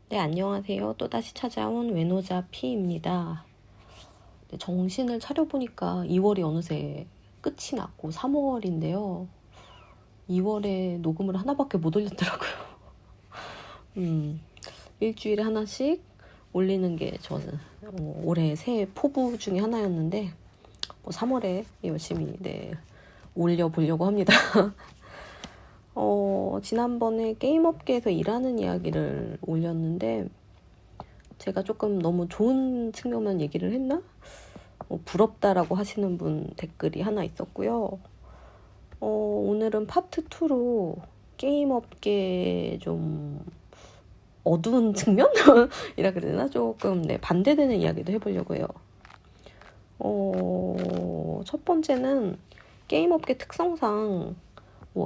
네, 안녕하세요. 또다시 찾아온 외노자 P입니다. 네, 정신을 차려보니까 2월이 어느새 끝이 났고 3월인데요. 2월에 녹음을 하나밖에 못 올렸더라고요. 일주일에 하나씩 올리는 게 저는 올해 새해 포부 중에 하나였는데 3월에 열심히 올려보려고 합니다. 지난번에 게임 업계에서 일하는 이야기를 올렸는데 제가 조금 너무 좋은 측면만 얘기를 했나? 부럽다라고 하시는 분 댓글이 하나 있었고요. 오늘은 파트 2로 게임 업계 좀 어두운 측면이라 그래야 되나? 조금 반대되는 이야기도 해보려고 해요. 첫 번째는 게임 업계 특성상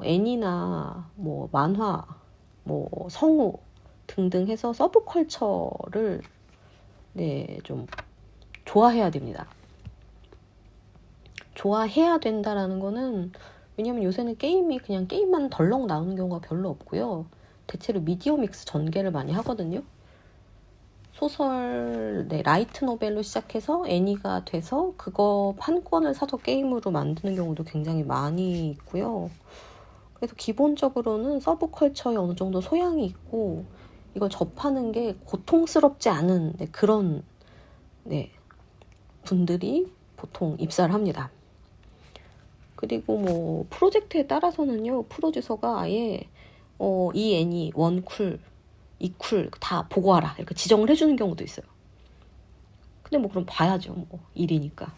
애니나 만화, 성우 등등 해서 서브컬처를 좀 좋아해야 됩니다. 좋아해야 된다라는 거는 왜냐면 요새는 게임이 그냥 게임만 덜렁 나오는 경우가 별로 없고요. 대체로 미디어 믹스 전개를 많이 하거든요. 소설, 라이트 노벨로 시작해서 애니가 돼서 그거 한 권을 사서 게임으로 만드는 경우도 굉장히 많이 있고요. 그래서 기본적으로는 서브컬처에 어느 정도 소양이 있고 이걸 접하는 게 고통스럽지 않은 그런 분들이 보통 입사를 합니다. 그리고 프로젝트에 따라서는요, 프로듀서가 아예 이 애니 1쿨, 2쿨 다 보고 와라 이렇게 지정을 해주는 경우도 있어요. 근데 그럼 봐야죠, 일이니까.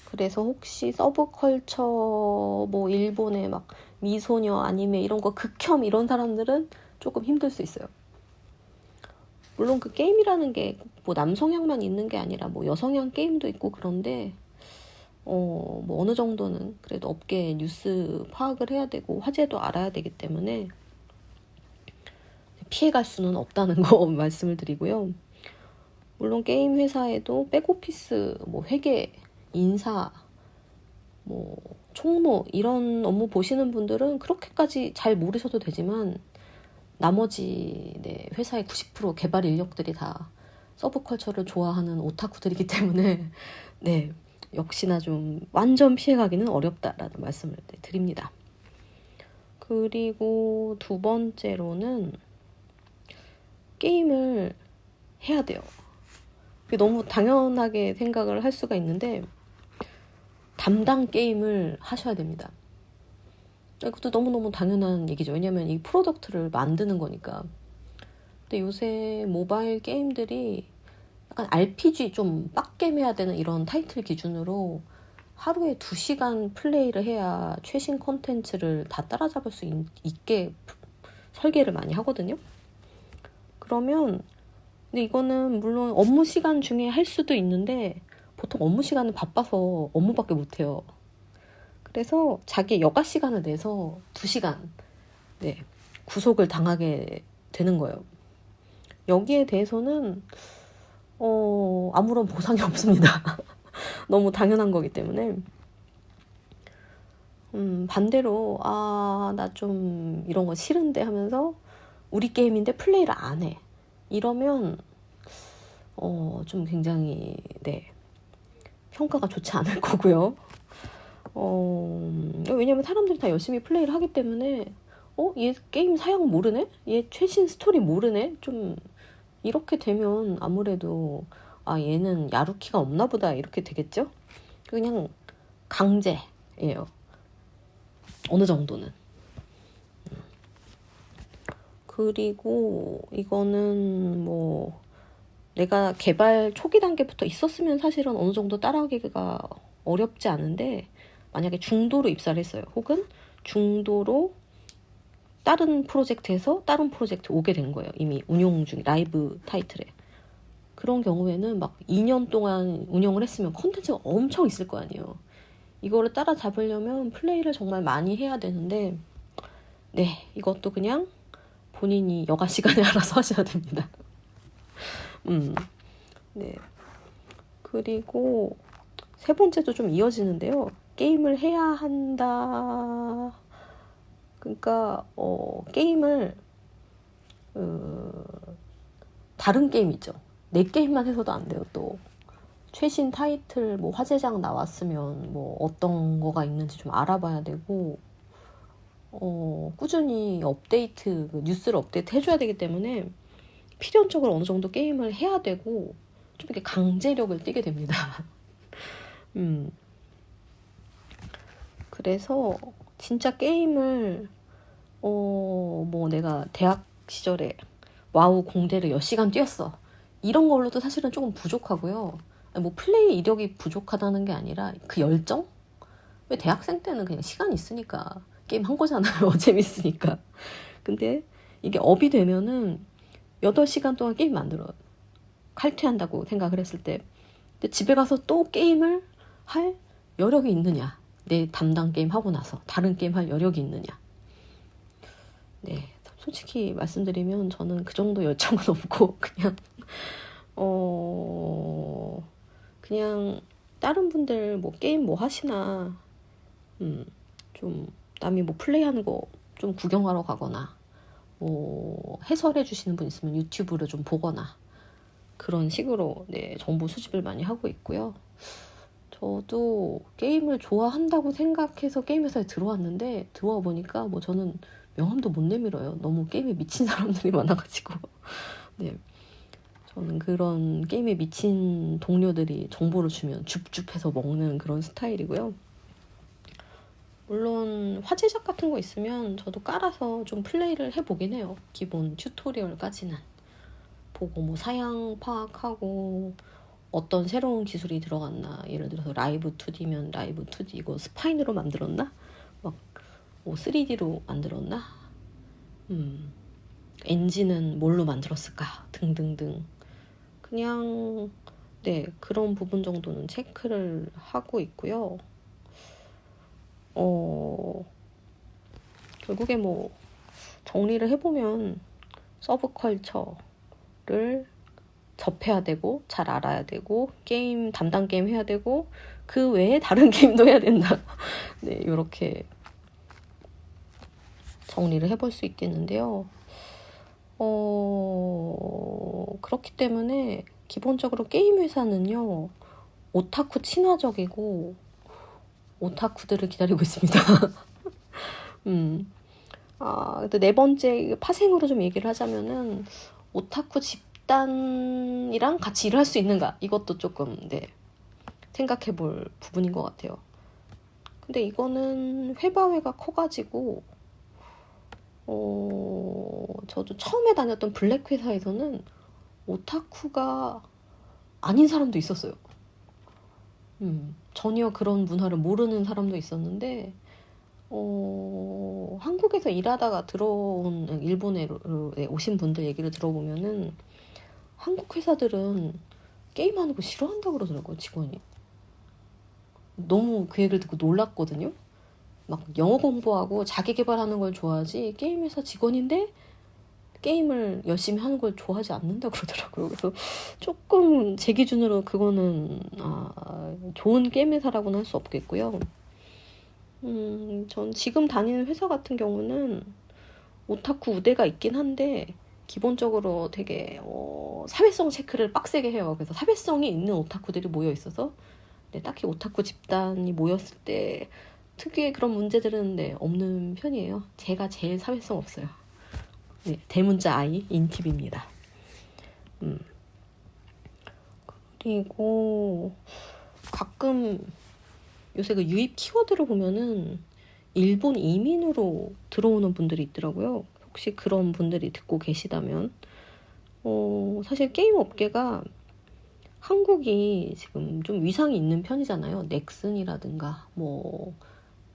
그래서 혹시 서브컬처 일본의 막 미소녀 아니메 이런 거 극혐 이런 사람들은 조금 힘들 수 있어요. 물론 그 게임이라는 게 남성향만 있는 게 아니라 여성향 게임도 있고 그런데 어느 정도는 그래도 업계 뉴스 파악을 해야 되고 화제도 알아야 되기 때문에 피해갈 수는 없다는 거 말씀을 드리고요. 물론 게임 회사에도 백오피스, 회계, 인사, 총무 이런 업무 보시는 분들은 그렇게까지 잘 모르셔도 되지만 나머지 회사의 90% 개발 인력들이 다 서브컬처를 좋아하는 오타쿠들이기 때문에 역시나 좀 완전 피해가기는 어렵다라는 말씀을 드립니다. 그리고 두 번째로는 게임을 해야 돼요. 너무 당연하게 생각을 할 수가 있는데 담당 게임을 하셔야 됩니다. 이것도 너무너무 당연한 얘기죠. 왜냐면 이 프로덕트를 만드는 거니까. 근데 요새 모바일 게임들이 약간 RPG 좀 빡겜해야 되는 이런 타이틀 기준으로 하루에 2시간 플레이를 해야 최신 콘텐츠를 다 따라잡을 수 있게 설계를 많이 하거든요. 그러면 근데 이거는 물론 업무 시간 중에 할 수도 있는데 보통 업무 시간은 바빠서 업무밖에 못해요. 그래서 자기 여가 시간을 내서 2시간 구속을 당하게 되는 거예요. 여기에 대해서는 아무런 보상이 없습니다. 너무 당연한 거기 때문에 반대로 나 좀 이런 거 싫은데 하면서 우리 게임인데 플레이를 안 해. 이러면 좀 굉장히 평가가 좋지 않을 거고요. 왜냐면 사람들이 다 열심히 플레이를 하기 때문에 얘 게임 사양 모르네? 얘 최신 스토리 모르네? 좀 이렇게 되면 아무래도 얘는 야루키가 없나 보다 이렇게 되겠죠? 그냥 강제예요. 어느 정도는. 그리고 이거는 내가 개발 초기 단계부터 있었으면 사실은 어느 정도 따라가기가 어렵지 않은데 만약에 중도로 입사를 했어요. 혹은 중도로 다른 프로젝트에서 다른 프로젝트 오게 된 거예요. 이미 운용 중 라이브 타이틀에. 그런 경우에는 2년 동안 운영을 했으면 컨텐츠가 엄청 있을 거 아니에요. 이거를 따라잡으려면 플레이를 정말 많이 해야 되는데 이것도 그냥 본인이 여가 시간에 알아서 하셔야 됩니다. 그리고 세 번째도 좀 이어지는데요. 게임을 해야 한다. 그러니까 게임을 다른 게임 있죠. 내 게임만 해서도 안 돼요. 또 최신 타이틀 뭐 화제작 나왔으면 뭐 어떤 거가 있는지 좀 알아봐야 되고 꾸준히 업데이트 뉴스를 업데이트 해줘야 되기 때문에 필연적으로 어느 정도 게임을 해야 되고 좀 이렇게 강제력을 띠게 됩니다. 그래서 진짜 게임을 뭐 내가 대학 시절에 와우 공대를 몇 시간 뛰었어 이런 걸로도 사실은 조금 부족하고요. 뭐 플레이 이력이 부족하다는 게 아니라 그 열정? 왜 대학생 때는 그냥 시간 있으니까 게임 한 거잖아요. 재밌으니까. 근데 이게 업이 되면은 8시간 동안 게임 만들어 칼퇴한다고 생각을 했을 때 근데 집에 가서 또 게임을 할 여력이 있느냐, 내 담당 게임 하고 나서 다른 게임 할 여력이 있느냐. 네, 솔직히 말씀드리면 저는 그 정도 열정은 없고 그냥 다른 분들 뭐 게임 뭐 하시나 좀 남이 뭐 플레이하는 거 좀 구경하러 가거나 뭐 해설해 주시는 분 있으면 유튜브를 좀 보거나 그런 식으로 네, 정보 수집을 많이 하고 있고요. 저도 게임을 좋아한다고 생각해서 게임 회사에 들어왔는데 들어와 보니까 뭐 저는 명함도 못 내밀어요. 너무 게임에 미친 사람들이 많아가지고 네, 저는 그런 게임에 미친 동료들이 정보를 주면 줍줍해서 먹는 그런 스타일이고요. 물론 화제작 같은 거 있으면 저도 깔아서 좀 플레이를 해보긴 해요. 기본 튜토리얼까지는 보고 뭐 사양 파악하고 어떤 새로운 기술이 들어갔나, 예를 들어서 라이브 2D면 라이브 2D 이거 스파인으로 만들었나? 막 3D로 만들었나? 엔진은 뭘로 만들었을까? 등등등. 그냥 네, 그런 부분 정도는 체크를 하고 있고요. 결국에 뭐 정리를 해보면 서브컬처를 접해야 되고 잘 알아야 되고 게임 담당 게임 해야 되고 그 외에 다른 게임도 해야 된다. 네, 이렇게 정리를 해볼 수 있겠는데요. 그렇기 때문에 기본적으로 게임 회사는요 오타쿠 친화적이고 오타쿠들을 기다리고 있습니다. 근데 네 번째 파생으로 좀 얘기를 하자면은 오타쿠 집단이랑 같이 일할 수 있는가 이것도 조금 네, 생각해볼 부분인 것 같아요. 근데 이거는 회바회가 커가지고 저도 처음에 다녔던 블랙 회사에서는 오타쿠가 아닌 사람도 있었어요. 전혀 그런 문화를 모르는 사람도 있었는데 한국에서 일하다가 들어온 일본에 오신 분들 얘기를 들어보면은 한국 회사들은 게임하는 거 싫어한다고 그러더라고요, 직원이. 너무 그 얘기를 듣고 놀랐거든요. 막 영어 공부하고 자기 개발하는 걸 좋아하지 게임 회사 직원인데 게임을 열심히 하는 걸 좋아하지 않는다고 그러더라고요. 그래서 조금 제 기준으로 그거는 좋은 게임 회사라고는 할 수 없겠고요. 전 지금 다니는 회사 같은 경우는 오타쿠 우대가 있긴 한데 기본적으로 되게 사회성 체크를 빡세게 해요. 그래서 사회성이 있는 오타쿠들이 모여 있어서 네, 딱히 오타쿠 집단이 모였을 때 특유의 그런 문제들은 네, 없는 편이에요. 제가 제일 사회성 없어요. 네, 대문자 I 인팁입니다. 그리고 가끔 요새 그 유입 키워드를 보면은 일본 이민으로 들어오는 분들이 있더라고요. 혹시 그런 분들이 듣고 계시다면 사실 게임 업계가 한국이 지금 좀 위상이 있는 편이잖아요. 넥슨이라든가 뭐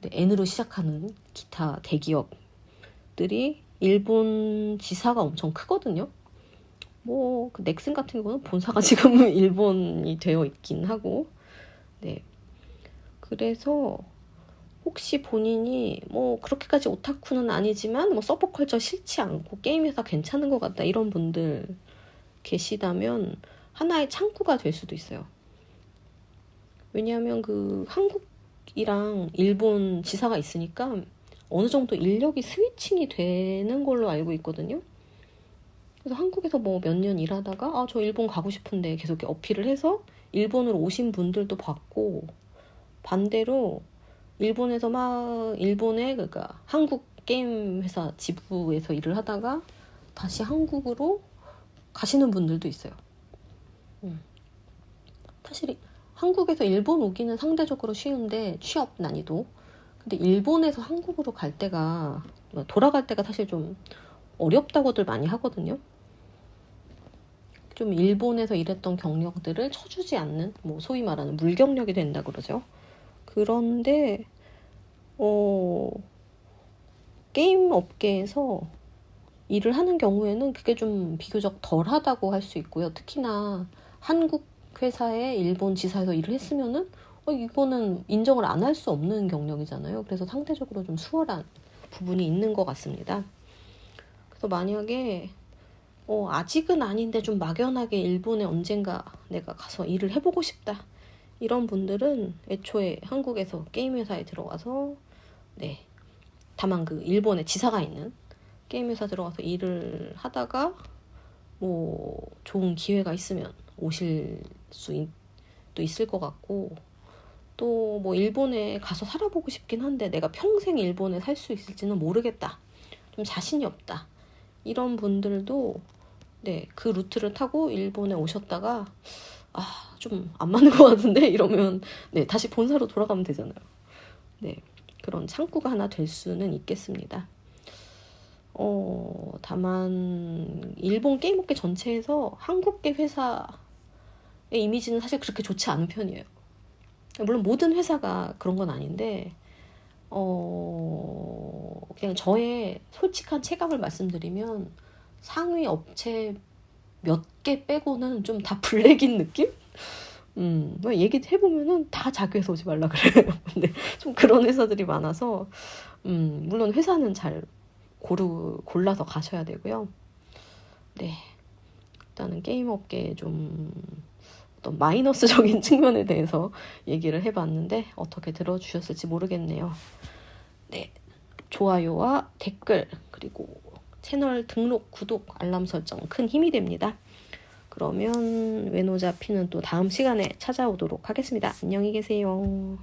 N으로 시작하는 기타 대기업들이 일본 지사가 엄청 크거든요. 뭐 그 넥슨 같은 경우는 본사가 지금 일본이 되어 있긴 하고 네. 그래서 혹시 본인이 뭐 그렇게까지 오타쿠는 아니지만 뭐 서브컬처 싫지 않고 게임 회사 괜찮은 것 같다 이런 분들 계시다면 하나의 창구가 될 수도 있어요. 왜냐하면 그 한국이랑 일본 지사가 있으니까 어느 정도 인력이 스위칭이 되는 걸로 알고 있거든요. 그래서 한국에서 뭐 몇 년 일하다가 아, 저 일본 가고 싶은데 계속 이렇게 어필을 해서 일본으로 오신 분들도 봤고, 반대로 일본에서 막 일본의 그러니까 한국 게임 회사 지부에서 일을 하다가 다시 한국으로 가시는 분들도 있어요. 사실 한국에서 일본 오기는 상대적으로 쉬운데 취업 난이도. 근데 일본에서 한국으로 갈 때가 돌아갈 때가 사실 좀 어렵다고들 많이 하거든요. 좀 일본에서 일했던 경력들을 쳐주지 않는 뭐 소위 말하는 물경력이 된다 그러죠. 그런데 게임 업계에서 일을 하는 경우에는 그게 좀 비교적 덜하다고 할 수 있고요. 특히나 한국 회사에 일본 지사에서 일을 했으면은 이거는 인정을 안 할 수 없는 경력이잖아요. 그래서 상대적으로 좀 수월한 부분이 있는 것 같습니다. 그래서 만약에 아직은 아닌데 좀 막연하게 일본에 언젠가 내가 가서 일을 해보고 싶다, 이런 분들은 애초에 한국에서 게임 회사에 들어가서 다만 그 일본에 지사가 있는 게임 회사 들어가서 일을 하다가 뭐 좋은 기회가 있으면 오실 수도 있을 것 같고, 또 뭐 일본에 가서 살아보고 싶긴 한데 내가 평생 일본에 살 수 있을지는 모르겠다, 좀 자신이 없다, 이런 분들도 그 루트를 타고 일본에 오셨다가 좀 안 맞는 것 같은데 이러면 다시 본사로 돌아가면 되잖아요. 그런 창구가 하나 될 수는 있겠습니다. 다만 일본 게임업계 전체에서 한국계 회사의 이미지는 사실 그렇게 좋지 않은 편이에요. 물론 모든 회사가 그런 건 아닌데 그냥 저의 솔직한 체감을 말씀드리면 상위 업체 몇 개 빼고는 좀 다 블랙인 느낌? 얘기해보면은 다 자기 회사 오지 말라 그래요. 근데 좀 그런 회사들이 많아서 물론 회사는 잘 골라서 가셔야 되고요. 일단은 게임 업계에 좀 어떤 마이너스적인 측면에 대해서 얘기를 해봤는데 어떻게 들어주셨을지 모르겠네요. 좋아요와 댓글, 그리고 채널 등록, 구독, 알람 설정 큰 힘이 됩니다. 그러면 외노자 피는 또 다음 시간에 찾아오도록 하겠습니다. 안녕히 계세요.